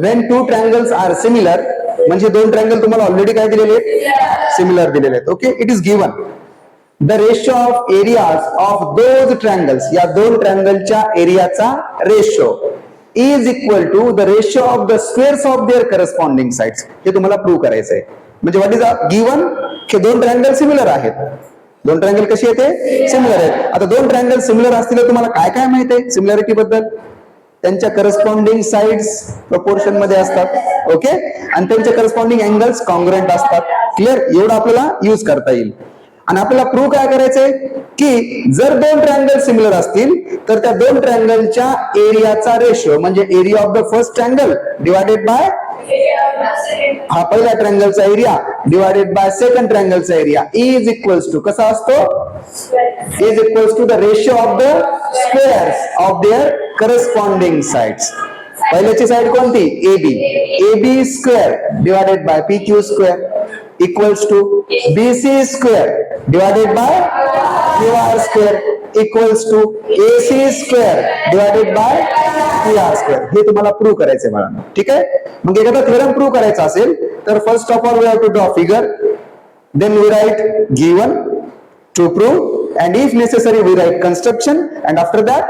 when two triangles are similar, म्हणजे दोन triangle तुम्हाला ऑलरेडी काय दिलेले आहेत, सिमिलर दिलेले आहेत. Okay, it is given the ratio of areas of those triangles, या दोन ट्रायंगलच्या एरियाचा ratio is equal to the ratio of the squares of their corresponding sides. हे तुम्हाला प्रूव्ह करायचं आहे. म्हणजे व्हॉट इज गिवन की दोन ट्रायंगल सिमिलर आहेत. दोन ट्रायंगल कशी येते, सिमिलर आहेत. आता दोन ट्रायंगल सिमिलर असतील तुम्हाला काय काय माहित आहे सिमिलरिटी बद्दल, त्यांच्या करस्पॉन्डिंग साइड्स प्रोपोर्शन मध्ये असतात. ओके, आणि त्यांचे करस्पॉन्डिंग अँगल्स कॉन्ग्रुएंट असतात. क्लिअर, एवढं आपल्याला यूज करता येईल. आणि आपल्याला प्रूव्ह काय करायचंय की जर दोन ट्रायंगल सिमिलर असतील तर त्या दोन ट्रायंगलच्या एरियाचा रेशो म्हणजे area of the first triangle divided by हा पहिल्या ट्रायंगलचा एरिया डिवायडेड बाय सेकंड ट्रायंगलचा एरिया इज इक्वल्स टू कसा असतो, is equals to the ratio of the squares of their corresponding sides. पहिल्याची साइड कोणती, AB, AB square divided by PQ square equals to BC square divided by QR square equals to AC square divided by PR square. हे तुम्हाला prove करायचंय बाळांनो. ठीक आहे, मग एखादा थेरम प्रूव्ह करायचा असेल तर first of all we have to draw figure, then we write given to prove, and if necessary we write construction, and after that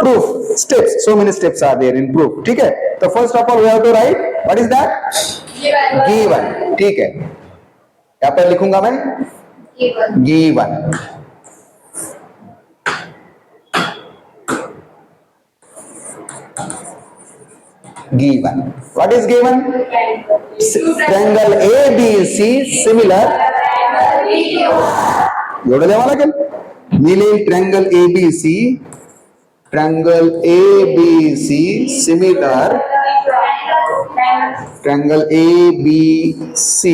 proof steps. So many steps are there in proof. ठीक है, तो first of all we have to write what is that, given. ठीक है, यहाँ पर लिखूंगा मैं given. Given. What is given? Triangle ABC similar. एवढं द्यावं लागेल. मी लिहिल triangle ABC, triangle ABC similar, triangle ABC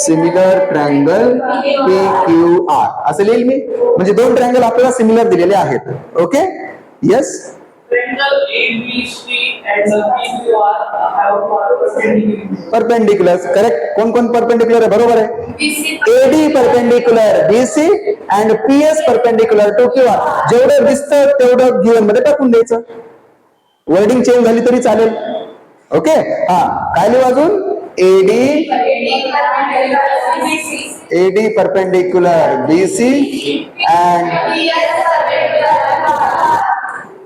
similar triangle PQR असं लिहिल मी. म्हणजे दोन ट्रायंगल आपल्याला सिमिलर दिलेले आहेत. Okay, yes. Triangle ABC and PQR have perpendicular. Correct. कोण कोण परपेंडिकुलर आहे, बरोबर आहे. AD perpendicular BC and PS perpendicular to QR. जेवढं दिसतं तेवढं गिवन मध्ये टाकून द्यायचं. वर्डिंग चेंज झाली तरी चालेल. ओके, हा काय लिहू अजून, AD perpendicular BC and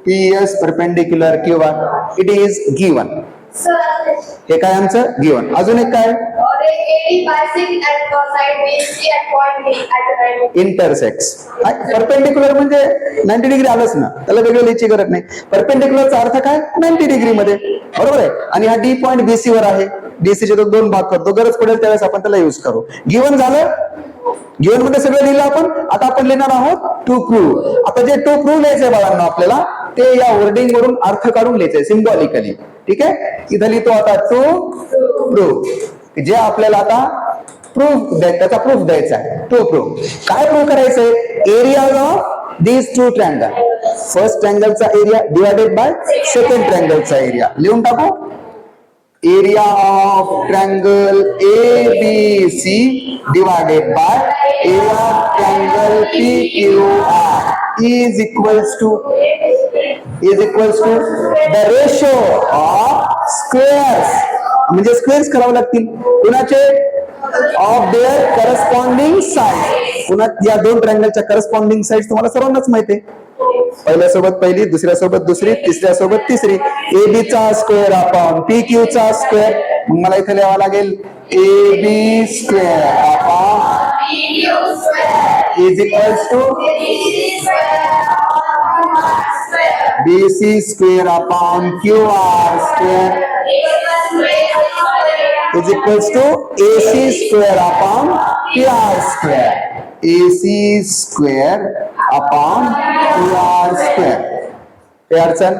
PS perpendicular QR. It is given. हे काय आमचं गिवन. अजून एक काय, इंटरसेक्ट्स. परपेंडिकुलर म्हणजे 90 डिग्री आलंच ना, त्याला वेगळं लिहायची गरज नाही. परपेंडिकुलरचा अर्थ काय, 90 डिग्री मध्ये, बरोबर आहे. आणि हा D पॉइंट BC वर आहे. BC चे तो दोन भाग करतो, गरज पडेल त्यावेळेस आपण त्याला युज करू. गिवन झालं, गिवन मध्ये सगळं लिहिलं आपण. आता आपण लिहिणार आहोत टू प्रूव्ह. आता जे टू प्रूव्ह लिहायचंय बाळांना आपल्याला, ते या वर्डिंग वरून अर्थ काढून लिहायचंय सिम्बॉलिकली. ठीक आहे, इथं लिहितो आता टू प्रूव्ह, जे आपल्याला आता प्रूफ त्याचा प्रूफ द्यायचा आहे. टू प्रूव्ह काय प्रूव्ह करायचंय, area of this two triangle, first ट्रायंगलचा एरिया डिवायडेड बाय सेकंड ट्रायंगलचा एरिया. लिहून टाकू, area of triangle ABC divided by area of triangle PQR is equals to the ratio of squares. म्हणजे squares करावे लागतील कुणाचे, ऑफ देअर करस्पॉन्डिंग साइड. पुन्हा या दोन ट्रायंगलच्या करस्पॉन्डिंग साइड तुम्हाला सर्वांनाच माहिती आहे. पहिल्या सोबत पहिली, दुसऱ्या सोबत दुसरी, तिसऱ्या सोबत तिसरी. AB चा स्क्वेअर अपॉन PQ चा स्क्वेअर. मग मला इथे लिहावं लागेल AB square upon is equals to BC square upon QR square is equals to AC square upon PR square. AC square upon PR square. हे अडचण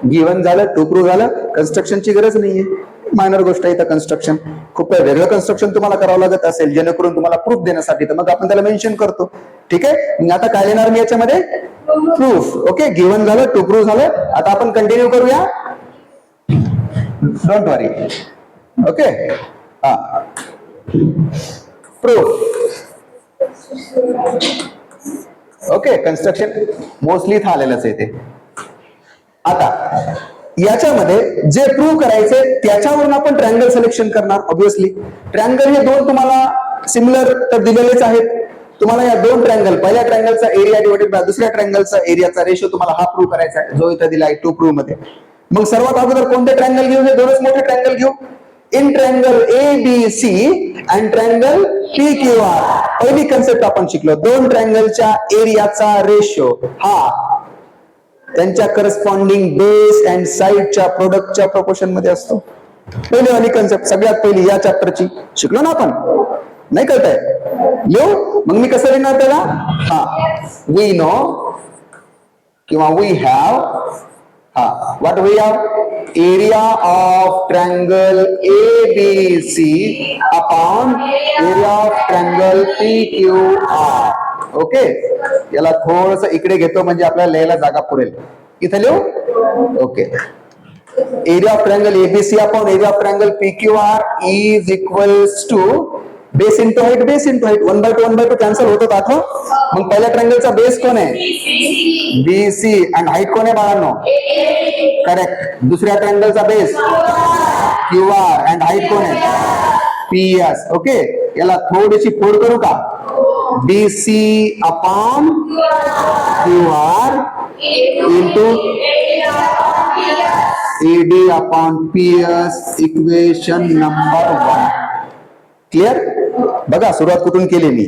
गिवन झालं, टू प्रूव्ह झालं. कन्स्ट्रक्शनची गरज नाहीये, मायनर गोष्ट आहे. कन्स्ट्रक्शन खूप वेगळं कन्स्ट्रक्शन तुम्हाला करावं लागत असेल जेणेकरून तुम्हाला प्रूफ देण्यासाठी, तर मग आपण त्याला मेन्शन करतो. ठीक आहे, आता काय लिहिणार मी याच्यामध्ये, प्रूफ. ओके, गिवन झालं, टू प्रूव्ह झालं. आता आपण कंटिन्यू करूया, डोंट वरी. ओके, हा प्रूफ. ओके, कन्स्ट्रक्शन मोस्टली इथं आलेलंच आहे ते. आता याच्यामध्ये जे प्रूव्ह करायचे त्याच्यावरून आपण ट्रँगल सिलेक्शन करणार. ऑब्विसली ट्रँगल हे दोन तुम्हाला सिमिलर तर दिलेलेच आहेत. तुम्हाला या दोन ट्रँगल, पहिल्या ट्रँगलचा एरिया डिवाइडेड बाय दुसऱ्या ट्रँगलचा एरियाचा रेशो तुम्हाला हा प्रूव्ह करायचा आहे, जो इथं दिलाय टू प्रूव्ह मध्ये. मग सर्वात अगोदर कोणते ट्रँगल घेऊ? हे दोनच मोठे ट्रँगल घेऊ. In triangle ABC and triangle PQR पहिली कन्सेप्ट आपण शिकलो, दोन ट्रँगलच्या एरियाचा रेशो हा त्यांच्या करस्पॉन्डिंग बेस अँड साइडच्या प्रोडक्टच्या प्रोपोर्शन मध्ये असतो. पहिली वाली कन्सेप्ट सगळ्यात पहिली या चॅप्टरची शिकलो ना आपण. नाही कळतंय? लिहू मग मी कसं लिहिणार त्याला? हा, वी नो किंवा वी हॅव, हा what we have, area of triangle ABC upon area of triangle PQR. Okay, याला थोडस इकडे घेतो म्हणजे आपल्याला लिहायला जागा पुरेल. इथे लिहू. Okay, area of triangle ABC upon area of triangle PQR is equals to base into height, base into height. 1/2 cancel होतो आठवा. मग पहिल्या ट्रँगलचा बेस कोण आहे? BC आणि हाईट कोण आहे बाळांनो? करेक्ट. दुसऱ्या ट्रँगलचा बेस QR अँड हाईट कोण आहे? PS. ओके, याला थोडीशी फोड करू का? BC upon QR into AD upon PS equation number 1. Clear? बघा सुरुवात कुठून केली मी.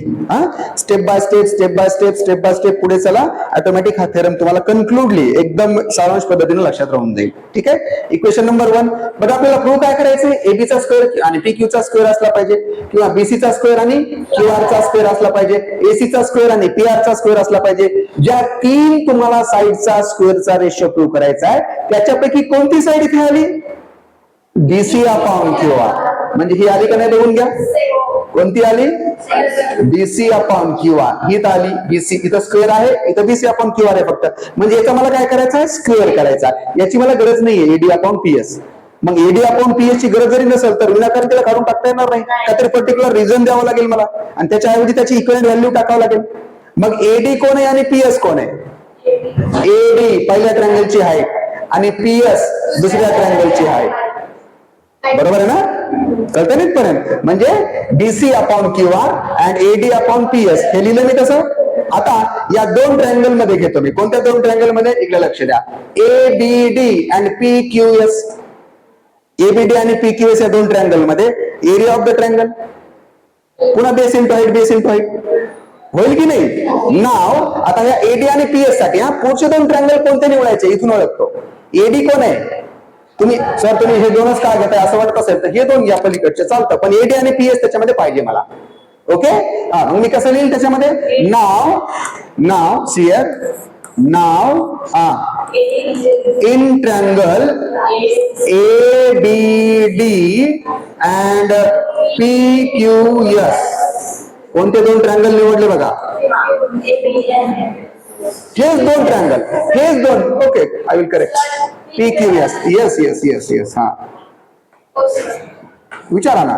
Step by step step by step step by step पुढे चला. ऑटोमॅटिक हा थेरम तुम्हाला कन्क्लूडली एकदम सारांश पद्धतीने लक्षात राहून जाईल. ठीक आहे. इक्वेशन नंबर 1 बघा, आपल्याला प्रूव्ह काय करायचंय? AB चा स्क्वेअर आणि PQ चा स्क्वेअर असला पाहिजे, किंवा BC चा स्क्वेअर आणि QR चा स्क्वेअर असला पाहिजे, AC चा स्क्वेअर आणि PR चा स्क्वेअर असला पाहिजे. ज्या तीन तुम्हाला साइडचा स्क्वेअरचा रेशो प्रूव्ह करायचा आहे त्याच्यापैकी कोणती साइड इथे आली? BC upon QR. म्हणजे ही आली का नाही बघून घ्या. कोणती आली? BC upon QR. ही तर आली BC. इथं स्क्वेअर आहे, इथं BC अपॉन QR आहे फक्त. म्हणजे याचा मला काय करायचं आहे? स्क्वेअर करायचा. याची मला गरज नाहीये AD अपॉन PS. मग AD अपॉन PS ची गरज जरी नसेल तर विनाकारण त्याला काढून टाकता येणार नाही. काहीतरी पर्टिक्युलर रिझन द्यावं लागेल मला आणि त्याच्याऐवजी त्याची इक्वलंट व्हॅल्यू टाकावं लागेल. मग AD कोण आहे आणि PS कोण आहे? AD पहिल्या ट्रँगलची हाईट आणि PS दुसऱ्या ट्रँगलची हाईट. बरोबर आहे ना? कळतं नाही पर्यंत? म्हणजे BC upon QR and AD upon PS हे लिहिलं मी कसं? आता या दोन ट्रँगल मध्ये घेतो मी. कोणत्या दोन ट्रँगल मध्ये? इकडे लक्ष द्या. ABD and PQS. ABD आणि PQS या दोन ट्रँगल मध्ये एरिया ऑफ द ट्रँगल पुन्हा base into height, base into height होईल की नाही? नाव आता या AD आणि PS साठी पुढचे दोन ट्रँगल कोणते निवडायचे? इथून ओळखतो. AD कोण आहे? तुम्ही हे दोनच का घेताय असं वाटत असेल तर हे दोन घ्या पलीकडचे, चालतं. पण AD आणि PS त्याच्यामध्ये पाहिजे मला. ओके, मग मी कसं लिहिल त्याच्यामध्ये? नाव सियर नाव in triangle ABD and PQS. कोणते दोन ट्रँगल निवडले बघा? हेच दोन ट्रँगल, हेच दोन. Okay, I will correct. PQS. Yes yes yes yes. हा विचारा ना.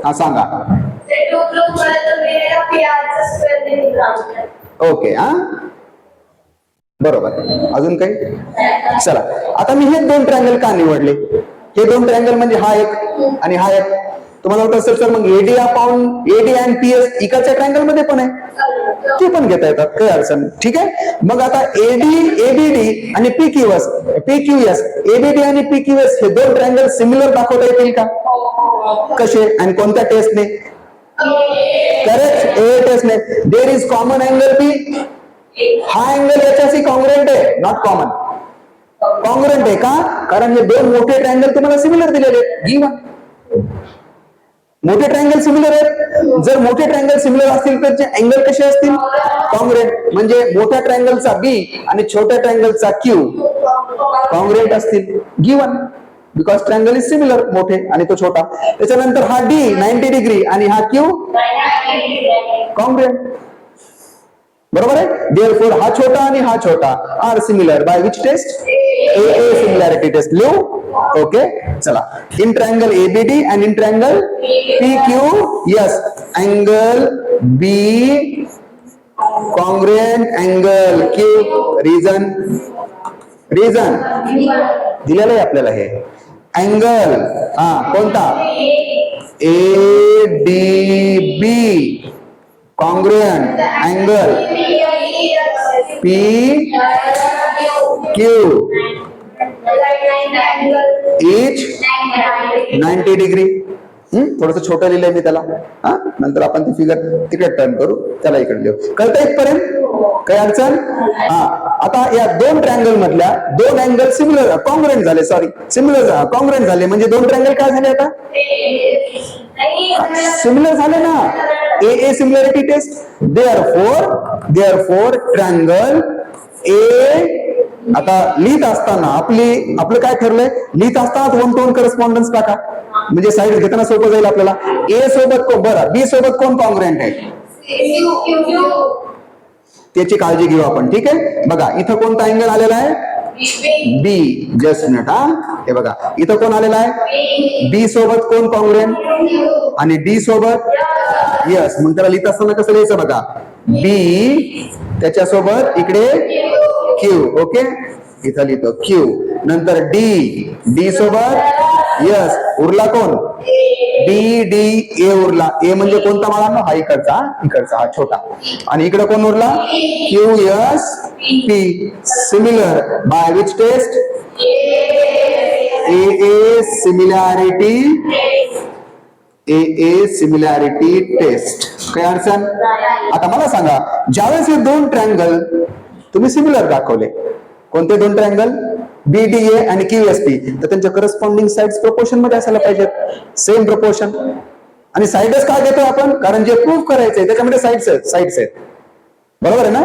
हा सांगा. ओके, हा बरोबर. अजून काही? चला, आता मी हे दोन ट्रँगल का निवडले? हे दोन ट्रँगल म्हणजे हा एक आणि हा एक. तुम्हाला वाटत असेल सर मग AD upon AD and PS इकडच्या ट्रँगल मध्ये पण आहे, ते पण घेता येतात, काही अडचण. ठीक आहे. मग आता ABD आणि PQS ABD आणि PQS हे दोन ट्रँगल सिमिलर दाखवता येतील का? कसे आणि कोणत्या टेस्टने? करेक्ट, A टेस्टने. There is common angle B. हा अँगल याच्याशी कॉंग्रुएंट आहे, नॉट कॉमन. कॉंग्रुएंट आहे का? कारण हे दोन मोठे ट्रँगल तुम्हाला सिमिलर दिलेले. गिवन मोठे ट्रँगल सिमिलर आहेत. जर मोठे ट्रँगल सिमिलर असतील तर अँगल कसे असतील? कॉंग्रुएंट. म्हणजे मोठ्या ट्रँगलचा B आणि छोट्या ट्रँगलचा Q कॉंग्रुएंट असतील. Given, because triangle is similar, मोठे आणि तो छोटा. त्याच्यानंतर हा D 90 डिग्री आणि हा Q कॉंग्रुएंट. बरोबर आहे. देअरफॉर हा छोटा आणि हा छोटा are similar by which test? AA similarity test. लिहू. ओके, चला. In triangle ABD and in triangle PQS angle B congruent angle Q. Reason reason दिलेलं आहे आपल्याला हे. अँगल हा कोणता ADB congruent angle PQ each 90 degree. थोडस छोटं लिहिलंय मी त्याला. हा नंतर आपण ती फिगर तिकडे टर्न करू, त्याला इकडे लिहू. कळतं इथपर्यंत? काही अडचण? हा आता या दोन ट्रँगल मधल्या दोन अँगल सिमिलर कॉन्ग्रुएंट झाले, सॉरी सिमिलर कॉन्ग्रुएंट झाले म्हणजे दोन ट्रँगल काय झाले आता सिमिलर झाले ना. A similarity test. Therefore triangle A. आता लिहित असताना आपलं काय ठरलंय, लिहित असताना वन टू वन करस्पॉन्डन्स टाका म्हणजे साईड घेताना सोपं जाईल आपल्याला. ए सोबत कोण, बरं बी सोबत कोण कॉन्ग्रुएंट आहे त्याची काळजी घेऊ आपण. ठीक आहे बघा इथं कोणता अँगल आलेला आहे बी. जस्ट मिनिट हा. हे बघा इथं कोण आलेला आहे बी सोबत कोण कॉन्ग्रुएंट आणि डी सोबत यस. मग त्याला लिहित असताना कसं लिहायचं बघा बी त्याच्यासोबत इकडे क्यू. ओके इथं लिहितो क्यू. नंतर डी सोबत यस. उरला कोण डी ए उरला. ए म्हणजे कोणता मला हा इकडचा हा छोटा. आणि इकडे कोण उरला Q S P. Similar by which test A similarity test. काय अडचण? आता मला सांगा ज्यावेळेस हे दोन ट्रँगल तुम्ही सिमिलर दाखवले, कोणते दोन ट्रँगल BDA आणि QSP, तर त्यांच्या करस्पॉन्डिंग साइड्स प्रोपोर्शन मध्ये असायला पाहिजेत, सेम प्रोपोर्शन. आणि साइडच काय घेतो आपण कारण जे प्रूव्ह करायचंय त्याच्यामध्ये साइड्स आहेत. बरोबर आहे ना.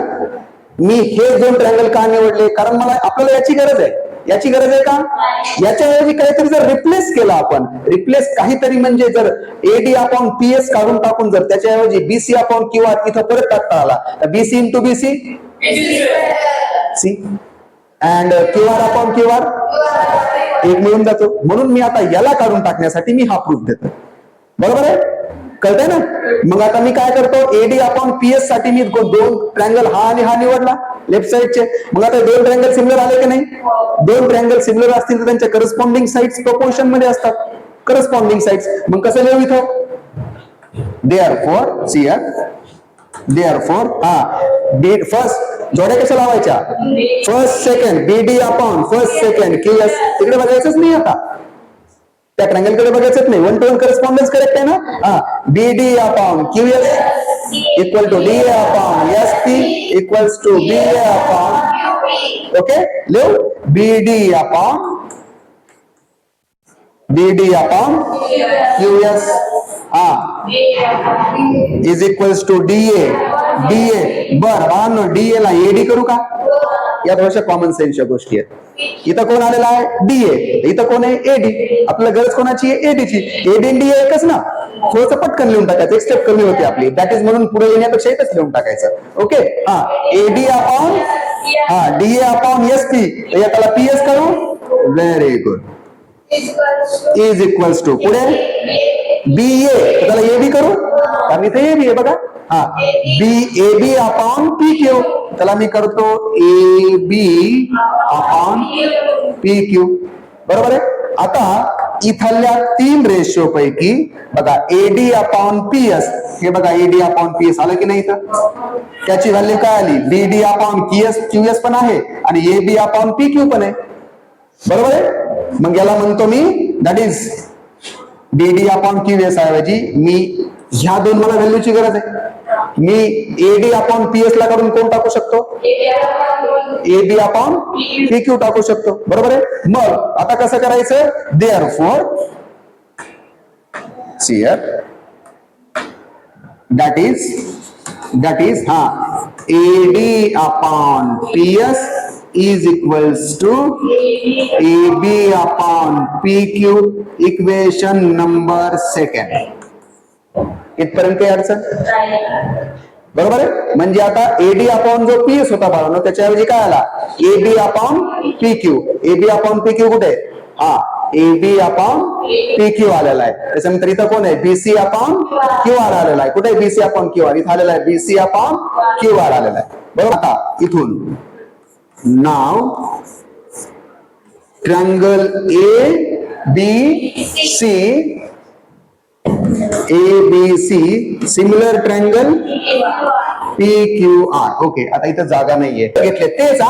मी हे दोन ट्रँगल का निवडले कारण मला आपल्याला याची गरज आहे का याच्याऐवजी काहीतरी जर रिप्लेस केला आपण, रिप्लेस काहीतरी म्हणजे जर AD अपॉन PS काढून टाकून जर त्याच्याऐवजी BC अपॉन QR इथं परत टाकता आला तर BC into BC C and QR upon QR एक मिळून जातो. म्हणून मी आता याला काढून टाकण्यासाठी मी हा प्रूफ देतो. बरोबर आहे, कळतंय ना. मग आता मी काय करतो AD अपॉन PS साठी मी दोन ट्रँगल हा आणि हा निवडला लेफ्ट साइडचे. मग आता दोन ट्रँगल सिमिलर आले की नाही. दोन ट्रँगल सिमिलर असतील तर त्यांच्या करस्पॉन्डिंग साइड्स प्रोपोर्शन मध्ये असतात. करस्पॉन्डिंग साइड्स मग कसं लिहू इथं देअरफॉर सी देअरफॉर फर्स्ट जोड्या कशा लावायच्या first second BD upon first second QS. तिकडे बघायचंच नाही आता, त्या ट्रँगल कडे बघायचंच नाही. One to one correspondence correct आहे ना. BD upon QS equal to DA upon SP equals to BA upon okay लिहू BD upon QS is equals to DA. बरं DA ला AD करू का, या थोड्याशा कॉमन सेन्सच्या गोष्टी आहेत. इथं कोण आलेला आहे DA, इथं कोण आहे AD. आपल्याला गरज कोणाची आहे AD ची. AD आणि DA एकच ना, थोडंसं पटकन लिहून टाकायचं, एक स्टेप कमी होती आपली. दॅट इज म्हणून पुढे येण्यापेक्षा एकच लिहून टाकायचं. Okay AD upon DA upon SP तर त्याला PS करू. Very good is equals to पुढे BA त्याला AB करू कारण इथे AB आहे बघा. AB अपॉन PQ त्याला मी करतो AB अपॉन PQ. बरोबर आहे. आता इथल्या तीन रेशो पैकी बघा AD अपॉन PS हे बघा AD अपॉन PS आलं की नाही इथं. त्याची व्हॅल्यू काय आली BD अपॉन QS पण आहे आणि AB अपॉन PQ पण आहे. बरोबर आहे. मग याला म्हणतो मी that is BD upon QS ऐवजी मी ह्या दोन मला व्हॅल्यूची गरज आहे. मी AD अपॉन PS ला काढून कोण टाकू शकतो AB अपॉन PQ टाकू शकतो. बरोबर आहे. मग आता कसं करायचं therefore that is AD upon PS is equals to AB upon PQ equation number second. इथपर्यंत काही अडचण बरोबर आहे. म्हणजे आता AD अपॉन जो PS होता बाळांनो त्याच्याऐवजी काय आला AB upon PQ. AB upon PQ कुठे AB अपॉन PQ आलेला आहे. त्याच्यानंतर इथं कोण आहे BC अपॉन QR आलेला आहे. कुठे BC अपॉन QR इथं आलेला आहे BC अपॉन QR आलेला आहे. बरोबर. आता इथून now triangle ABC similar triangle PQR. Okay, आता इथं जागा नाहीये घेतले तेच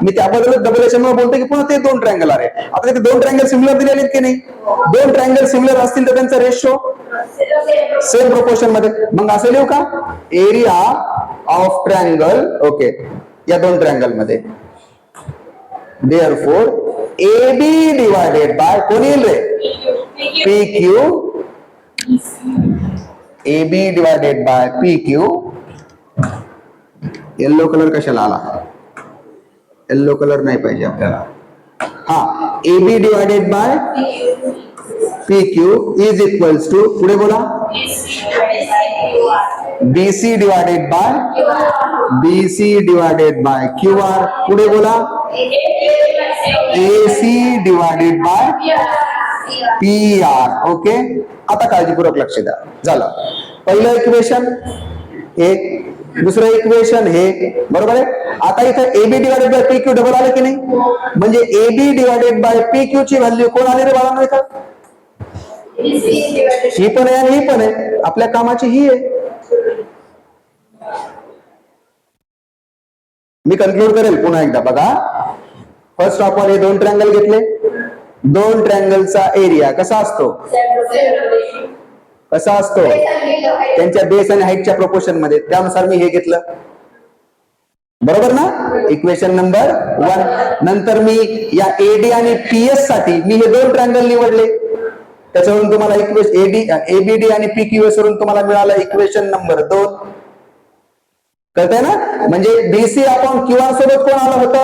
मी त्याबद्दल डबल याच्यामुळे बोलतोय की पुन्हा ते दोन ट्रायंगल आहे. आता इथे दोन ट्रायंगल सिमिलर दिलेले की नाही? दोन ट्रायंगल सिमिलर असतील तर त्यांचा रेशो सेम प्रोपोर्शन मध्ये. मग असं लिहू का? एरिया ऑफ ट्रायंगल, ओके, या दोन ट्रायंगल मध्ये therefore AB डिवायडेड बाय कोण येईल रे? PQ. AB divided by PQ. Yellow colour कशाला आला? येल्लो कलर नाही पाहिजे आपल्याला. AB divided by PQ is equals to, पुढे बोला, BC डिवायडेड बाय QR. पुढे बोला, AC divided by PR. Okay, आता काळजीपूर्वक लक्ष द्या. झालं पहिलं इक्वेशन हे, दुसरं इक्वेशन हे, बरोबर आहे. आता इथे AB divided by PQ double आलं की नाही? म्हणजे AB डिवायडेड बाय PQ ची व्हॅल्यू कोण आली रे बाळांनो? इथं ही पण आहे आणि ही पण आहे. आपल्या कामाची ही आहे. मी कन्क्लूड करेल पुन्हा एकदा. बघा, फर्स्ट ऑफ ऑल हे दोन ट्रायंगल घेतले. दोन ट्रायंगलचा एरिया कसा असतो? कसा असतो? त्यांच्या बेस आणि हाईटच्या प्रोपोर्शन मध्ये. त्यानुसार मी हे घेतलं, बरोबर ना? Equation number 1. नंतर मी या AD आणि PS साठी मी हे दोन ट्रायंगल निवडले. त्याच्यावरून तुम्हाला इक्वेशन ABD आणि PQS वरून तुम्हाला मिळालं इक्वेशन नंबर 2. कळतंय ना? म्हणजे BC अपॉन QR सोबत कोण आलं होतं?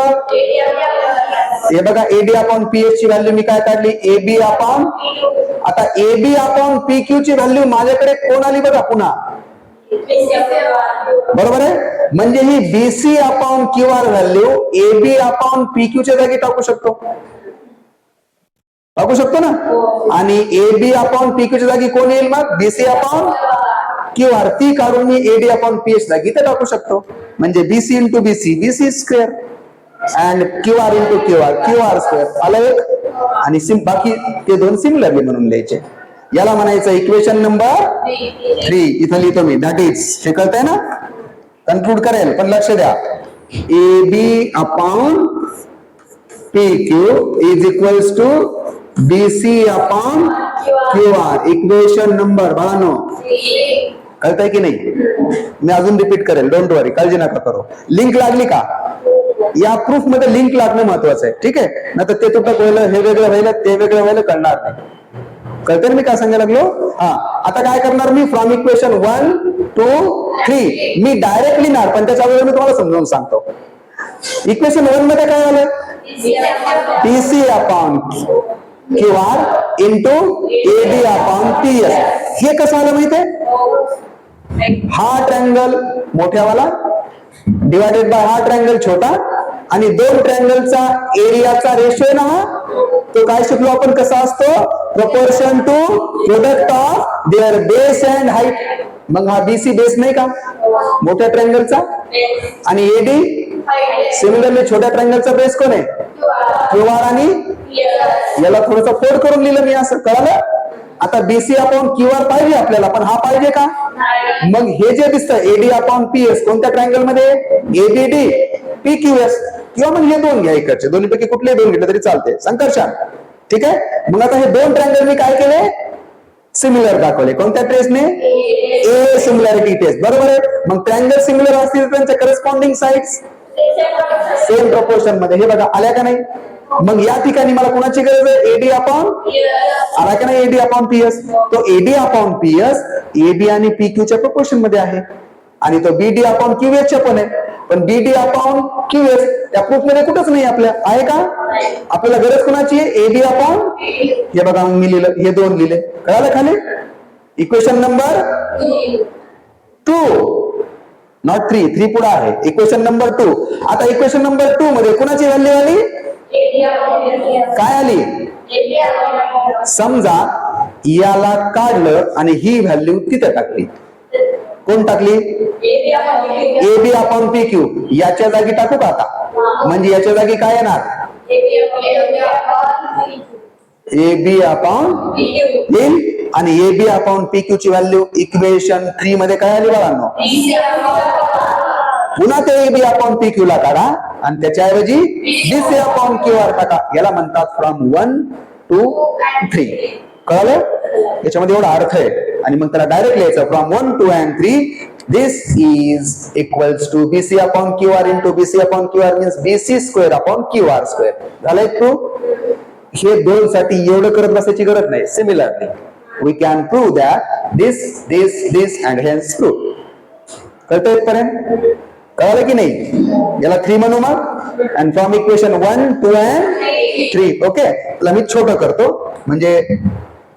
हे बघा, AD अपॉन PS ची व्हॅल्यू मी काय काढली? AB upon. आता AB अपॉन PQ ची व्हॅल्यू माझ्याकडे कोण आली बघा पुन्हा, बरोबर आहे. म्हणजे ही BC upon QR value AB upon PQ च्या जागी टाकू शकतो ना. आणि AB अपॉन PQ च्या जागी कोण येईल मग? BC upon QR. ती काढून मी AD अपॉन PS जागी ते टाकू शकतो. म्हणजे BC into BC square and QR into QR square आलं एक. आणि बाकी ते दोन सिमिलरली म्हणून लिहायचे. याला म्हणायचं इक्वेशन नंबर 3. इथं लिहितो मी. दॅट इज, हे कळतंय ना? कन्क्लूड करेल पण लक्ष द्या. AB upon PQ is equals to BC upon QR. Equation number बाळांनो कळतंय की नाही? मी अजून रिपीट करेल, डोंट वरी, काळजी नका करू. लिंक लागली का? या प्रूफ मध्ये लिंक लागणं महत्वाचं आहे, ठीक आहे? नाही तर ते तुटक व्हायला, हे वेगळं व्हायला, ते वेगळं व्हायला कळणार नाही. कळतंय मी काय सांगायला लागलो? आता काय करणार मी? फ्रॉम इक्वेशन 1 2 3 मी डायरेक्ट लिहिणार, पण त्याच्या अगोदर मी तुम्हाला समजावून सांगतो. इक्वेशन 1 मध्ये काय आलं? BC upon QR into AD upon PS. हे कसं आलं माहितीये? हा ट्रायंगल मोठ्यावाला डिवायडेड बाय हा ट्रायंगल छोटा, आणि दोन ट्रायंगलचा एरियाचा रेशो आहे ना हा, तो काय शिकलो आपण कसा असतो? Proportion to product of their base and height. मग हा BC बेस नाही का मोठ्या ट्रायंगलचा, आणि AD सिमिलरली छोट्या ट्रायंगलचा बेस कोण आहे? QR. आणि याला थोडंसं फोल्ड करून लिहिलं मी, असं कळलं? आता BC अपॉन QR पाहिजे आपल्याला, पण हा पाहिजे का? मग हे जे दिसतं AD अपॉन PS कोणत्या ट्रायंगल मध्ये? ABD PQS. किंवा मग हे दोन घ्या इकडचे, दोन्हीपैकी कुठले दोन घेतले तरी चालते. संकर्षण, ठीक आहे? मग आता हे दोन ट्रायंगल मी काय केले? सिमिलर दाखवले. कोणत्या टेस्टने? A सिमिलॅरिटी टेस्ट, बरोबर आहे. मग ट्रायंगल सिमिलर असतील तर त्यांच्या करस्पॉन्डिंग साइड्स सेम प्रोपोर्शन मध्ये. हे बघा आल्या का नाही? मग या ठिकाणी मला कोणाची गरज आहे? AD अपॉन आला का नाही? AD upon PS. तो AD अपॉन PS AB आणि PQ च्या प्रोपोर्शन मध्ये आहे, आणि तो BD अपॉन QS च्या पण आहे. पण BD अपॉन QS त्या प्रूफ मध्ये कुठंच नाही आपल्या, आहे का? आपल्याला गरज कोणाची आहे? AD upon. हे बघा मी लिहिलं, हे दोन लिहिले, कळालं खाली? इक्वेशन नंबर 2 नॉट 3 पुढे आहे. Equation number 2. आता इक्वेशन नंबर 2 मध्ये कोणाची व्हॅल्यू आली? काय आली? समजा याला काढलं आणि ही व्हॅल्यू तिथे टाकली. कोण टाकली? AB upon PQ. याच्या जागी टाकू का आता? म्हणजे याच्या जागी काय येणार? ए बी अपॉन येईल आणि A B upon P Q ची व्हॅल्यू इक्वेशन 3 मध्ये काय आली बाळांनो? पुन्हा ते A B upon P Q ला काढा आणि त्याच्याऐवजी B C upon Q R टाका. याला म्हणतात फ्रॉम 1 to 3. कळलं? याच्यामध्ये एवढा अर्थ आहे आणि मग त्याला डायरेक्ट लिहायचं from 1 to 3. This is equals to BC upon QR into BC upon QR means BC square upon QR square. झालंय प्रूफ? हे दोन साठी एवढं करत बसायची गरज नाही. Similarly, we can prove that this and hence proof. कळतं इथपर्यंत? कळलं की नाही? याला 3 म्हणू मग and from equation 1, 2 and 3. Okay, तुला मी छोटं करतो म्हणजे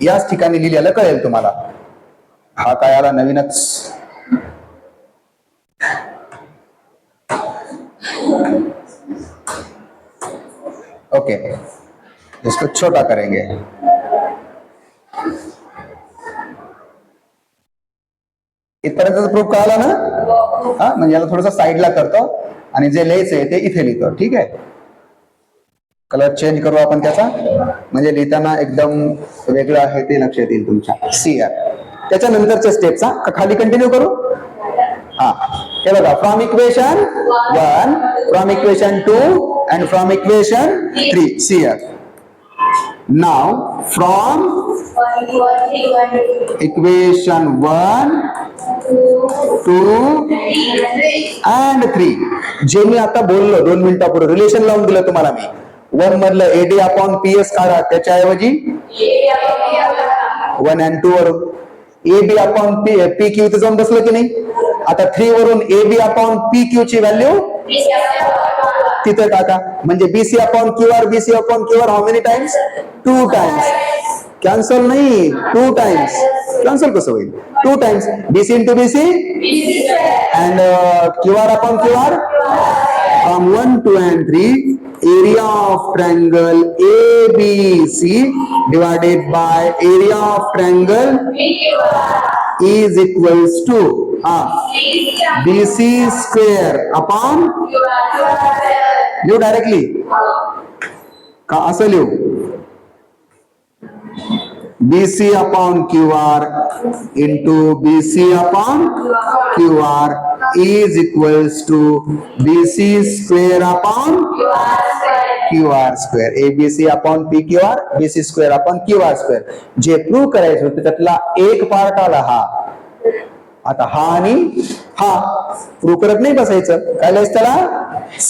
याच ठिकाणी लिहिलेलं कळेल तुम्हाला. हा काय आला नवीनच. ओके, इसको छोटा करेंगे. इथपर्यंत प्रूफ कळाला ना? हा, म्हणजे याला थोडस साईडला करतो आणि जे लिहायचंय ते इथे लिहितो. ठीक आहे, कलर चेंज करू आपण त्याचा म्हणजे लिहिताना एकदम वेगळं आहे ते लक्षात येईल तुमच्या. त्याच्यानंतरच्या स्टेपचा खाली कंटिन्यू करू. हा, हे बघा from equation 1, from equation 2 and from equation 3. See here. Now from equation 1, 2 and 3 जे मी आता बोललो 2 मिनिटापूर्वी रिलेशन लावून दिलं तुम्हाला मी. 1 मधलं एडी अपॉन पीएस काढा, त्याच्याऐवजी 1 and 2 वरून A B upon P Q इथे जाऊन बसलं की नाही. आता 3 वरून A B upon P Q ची व्हॅल्यू तिथे टाका म्हणजे BC upon Q R, BC upon Q R how many times? 2 times. Cancel नाही, 2 टाइम्स. कॅन्सल कसं होईल? 2 times. BC into BC and Q R upon Q R. From 1, 2 and 3 area of triangle ABC divided by area of triangle is equals to BC square upon लिहू directly का असं लिहू? BC upon QR into BC upon QR is equals to BC square upon QR square. ABC upon PQR, BC square upon QR square. जे prove करायचं होतं त्यातला एक part आला हा. आता हा आणि हा प्रूव्ह करत नाही बसायचं. काय लिहायचं त्याला?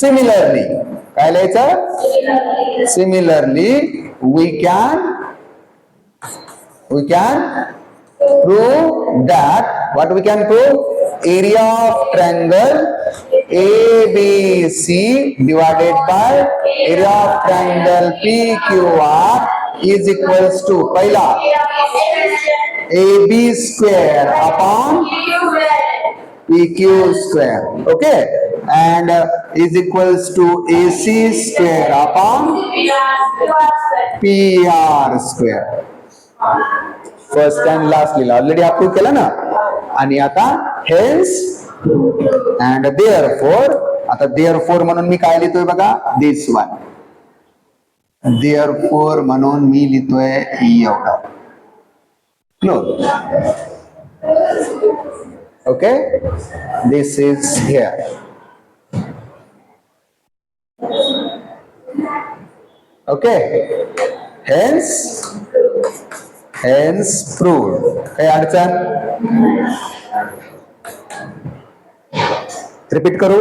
सिमिलरली. काय लिहायचं? Similarly we can prove that what we can prove area of triangle ABC divided by area of triangle PQR is equals to पहिला AB square upon PQ square. Okay, and is equals to AC square upon PR square. First and last लिहिला already approve केला ना. आणि आता hence and therefore. आता therefore म्हणून मी काय लिहितोय बघा, दिस वन. देअरफॉर म्हणून मी लिहितोय एवढा. Close. Okay, this is here. Okay, hence proved. काही अडचण? रिपीट करू.